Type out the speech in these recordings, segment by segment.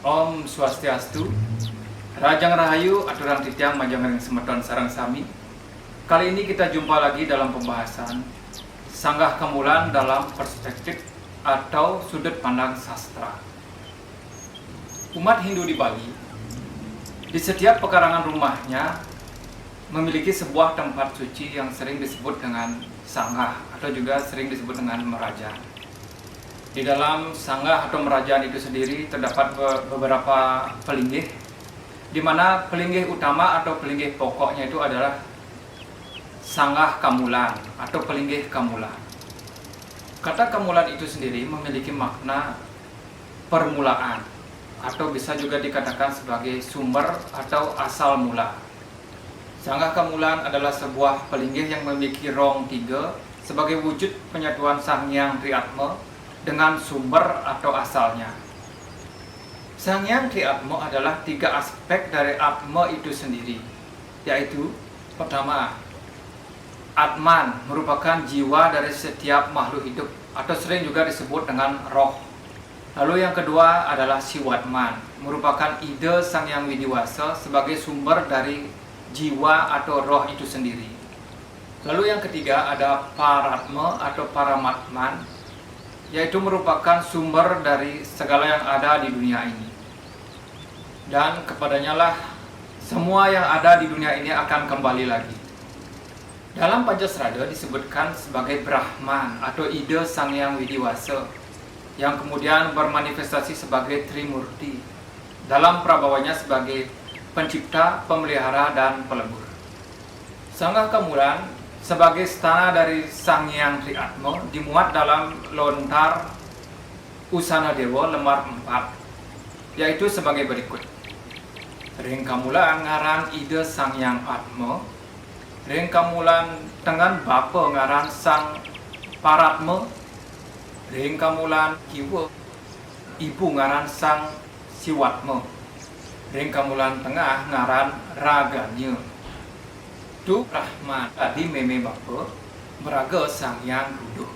Om Swastiastu, Rajang Rahayu, Aturan Titiang Majang Semeton Sarang Sami. Kali ini kita jumpa lagi dalam pembahasan Sanggah Kemulan dalam perspektif atau sudut pandang sastra. Umat Hindu di Bali, di setiap pekarangan rumahnya memiliki sebuah tempat suci yang sering disebut dengan sanggah atau juga sering disebut dengan merajang. Di dalam sanggah atau merajaan itu sendiri terdapat beberapa pelinggih, di mana pelinggih utama atau pelinggih pokoknya itu adalah sanggah kamulan atau pelinggih kamulan. Kata kamulan itu sendiri memiliki makna permulaan atau bisa juga dikatakan sebagai sumber atau asal mula. Sanggah kamulan adalah sebuah pelinggih yang memiliki rong 3 sebagai wujud penyatuan Sang Hyang Triatma dengan sumber atau asalnya. Sang Hyang Triatma adalah 3 aspek dari Atma itu sendiri, yaitu pertama, Atman merupakan jiwa dari setiap makhluk hidup atau sering juga disebut dengan roh. Lalu yang kedua adalah Siwatman, merupakan ide Sang Hyang Widiwasa sebagai sumber dari jiwa atau roh itu sendiri. Lalu yang ketiga ada Paratma atau Paramatman, yaitu merupakan sumber dari segala yang ada di dunia ini. Dan kepadanya lah semua yang ada di dunia ini akan kembali lagi. Dalam Pancasrada disebutkan sebagai Brahman atau ide Sang Hyang Widiwasa, yang kemudian bermanifestasi sebagai Trimurti, dalam prabawanya sebagai pencipta, pemelihara, dan pelebur. Sanggah Kemulan sebagai stana dari Sang Hyang Triatma dimuat dalam lontar Usana Dewa lembar 4, yaitu sebagai berikut. Ring kamulan ngaran ide Sang Hyang Atma, ring kamulan tengan bapa ngaran Sang Paratma, ring kamulan kiwa ibu ngaran Sang Siwatma, ring kamulan tengah ngaran Raganya. Tu Rahman tadi meme bapa meraga Sang Hyang duduk.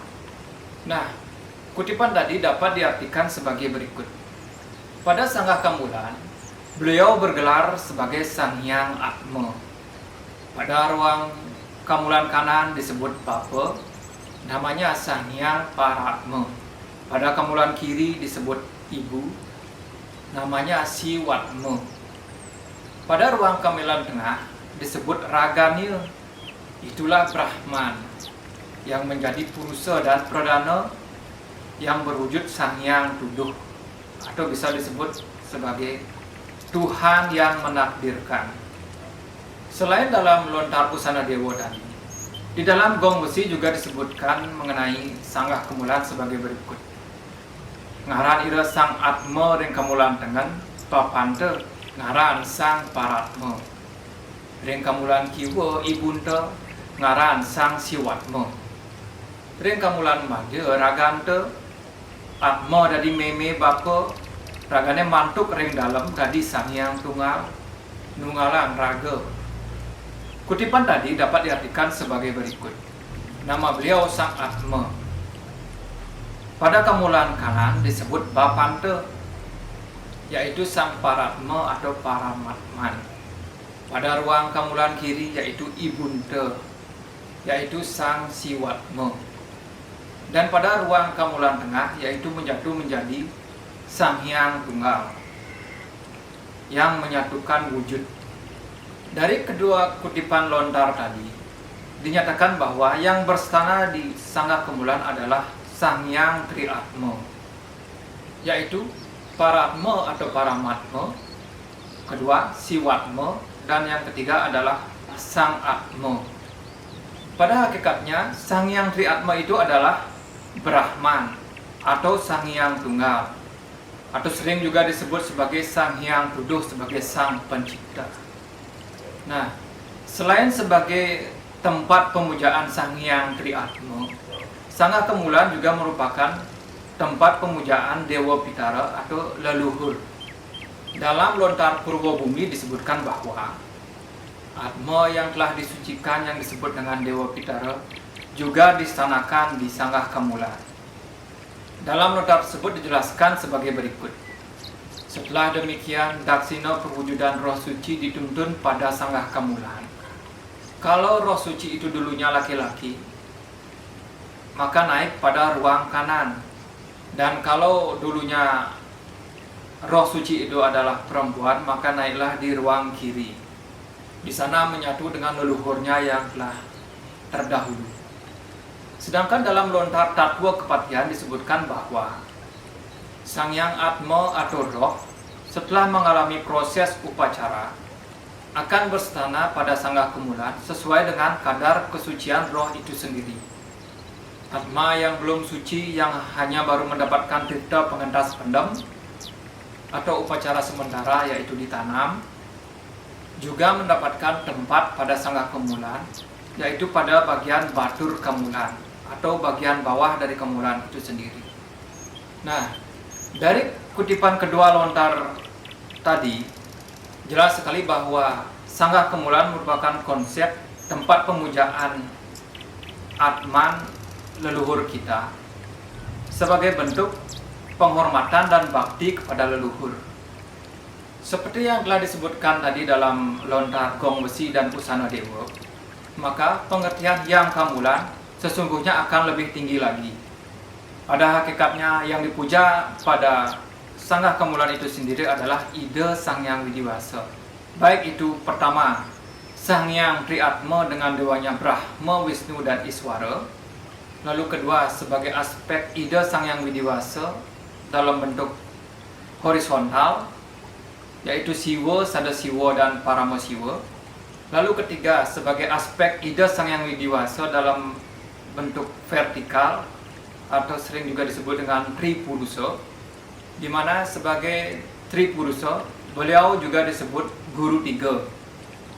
Nah, kutipan tadi dapat diartikan sebagai berikut. Pada Sanggah Kemulan, beliau bergelar sebagai Sang Hyang Atma. Pada ruang kamulan kanan disebut bapa, namanya Sang Hyang Paratma. Pada kamulan kiri disebut ibu, namanya Siwatma. Pada ruang kamulan tengah disebut Raganya, itulah Brahman yang menjadi purusa dan pradana yang berwujud Sang Hyang Tuduh atau bisa disebut sebagai Tuhan yang menakdirkan. Selain dalam lontar Usana Dewa tadi, di dalam Gong Besi juga disebutkan mengenai Sanggah Kemulan sebagai berikut. Ngaran ira Sang Atma ring kamulan tengen papante ngaran Sang Paratma. Ring kamulan kiwa ibunta ngaran Sang Siwatma. Ring kamulan madya ragante Atma dadi meme bapa, ragane mantuk ring dalam dadi Sang Hyang Tunggal nunggalan raga. Kutipan tadi dapat diartikan sebagai berikut. Nama beliau Sang Atma. Pada kamulan kanan disebut bapante, yaitu Sang Paratma atau Paramatman. Pada ruang kamulan kiri yaitu ibunta, yaitu Sang Siwatma. Dan pada ruang kamulan tengah yaitu menjadi Sang Hyang Tunggal yang menyatukan wujud. Dari kedua kutipan lontar tadi dinyatakan bahwa yang berstana di Sanggah Kemulan adalah Sang Hyang Triatma, yaitu Paratma atau Paramatma, kedua Siwatma, dan yang ketiga adalah Sang Atma. Pada hakikatnya Sang Hyang Triatma itu adalah Brahman atau Sang Hyang Tunggal, atau sering juga disebut sebagai Sang Hyang Tuduh sebagai Sang Pencipta. Nah, selain sebagai tempat pemujaan Sang Hyang Triatma, Sanggah Kemulan juga merupakan tempat pemujaan Dewa Pitara atau leluhur. Dalam lontar Purwabumi disebutkan bahwa Atma yang telah disucikan yang disebut dengan Dewa Pitara juga distanakan di Sanggah Kemulan. Dalam lontar tersebut dijelaskan sebagai berikut. Setelah demikian, daksina perwujudan roh suci dituntun pada sanggah kemulan. Kalau roh suci itu dulunya laki-laki, maka naik pada ruang kanan. Dan kalau dulunya roh suci itu adalah perempuan, maka naiklah di ruang kiri. Di sana menyatu dengan leluhurnya yang telah terdahulu. Sedangkan dalam lontar tatwa kepatihan disebutkan bahwa Sang Hyang Atma atau roh setelah mengalami proses upacara akan berstana pada sanggah kemulan sesuai dengan kadar kesucian roh itu sendiri. Atma yang belum suci, yang hanya baru mendapatkan tirta pengentas pendem atau upacara sementara yaitu ditanam, juga mendapatkan tempat pada sanggah kemulan, yaitu pada bagian batur kemulan atau bagian bawah dari kemulan itu sendiri. Nah, dari kutipan kedua lontar tadi, jelas sekali bahwa sanggah kemulan merupakan konsep tempat pemujaan Atman leluhur kita sebagai bentuk penghormatan dan bakti kepada leluhur. Seperti yang telah disebutkan tadi dalam lontar gong besi dan usana dewa, maka pengertian yang kemulan sesungguhnya akan lebih tinggi lagi. Pada hakikatnya yang dipuja pada sanggah kemulan itu sendiri adalah ide Sang Hyang Widiwasa. Baik itu pertama, Sang Hyang Triatma dengan dewanya Brahma, Wisnu, dan Iswara. Lalu kedua, sebagai aspek ide Sang Hyang Widiwasa dalam bentuk horizontal, yaitu Siwa, Sadasiwa, dan Paramasiwa. Lalu ketiga, sebagai aspek ide Sang Hyang Widiwasa dalam bentuk vertikal atau sering juga disebut dengan Tripurusa, di mana sebagai Tripurusa beliau juga disebut guru tiga.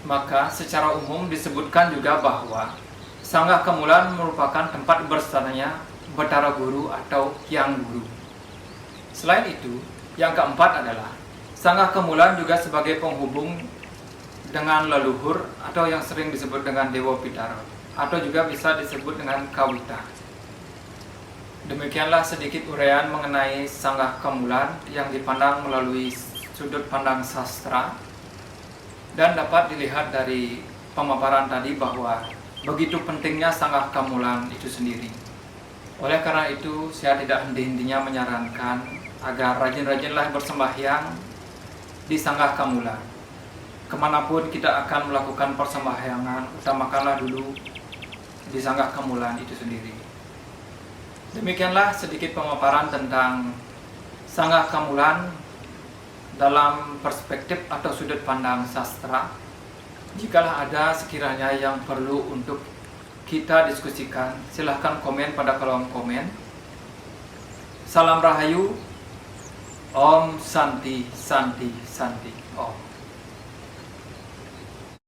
Maka secara umum disebutkan juga bahwa sanggah kemulan merupakan tempat berstananya Batara Guru atau Hyang Guru. Selain itu, yang keempat adalah sanggah kemulan juga sebagai penghubung dengan leluhur atau yang sering disebut dengan Dewa Pitara, atau juga bisa disebut dengan Kawita. Demikianlah sedikit uraian mengenai sanggah kemulan yang dipandang melalui sudut pandang sastra, dan dapat dilihat dari pemaparan tadi bahwa begitu pentingnya sanggah kemulan itu sendiri. Oleh karena itu, saya tidak henti-hentinya menyarankan agar rajin-rajinlah bersembahyang di sanggah kemulan. Kemanapun kita akan melakukan persembahyangan, utamakanlah dulu di sanggah kemulan itu sendiri. Demikianlah sedikit pemaparan tentang sanggah kemulan dalam perspektif atau sudut pandang sastra. Jikalau ada sekiranya yang perlu untuk kita diskusikan, silahkan komen pada kolom komen. Salam Rahayu. Om Santi Santi Santi Om.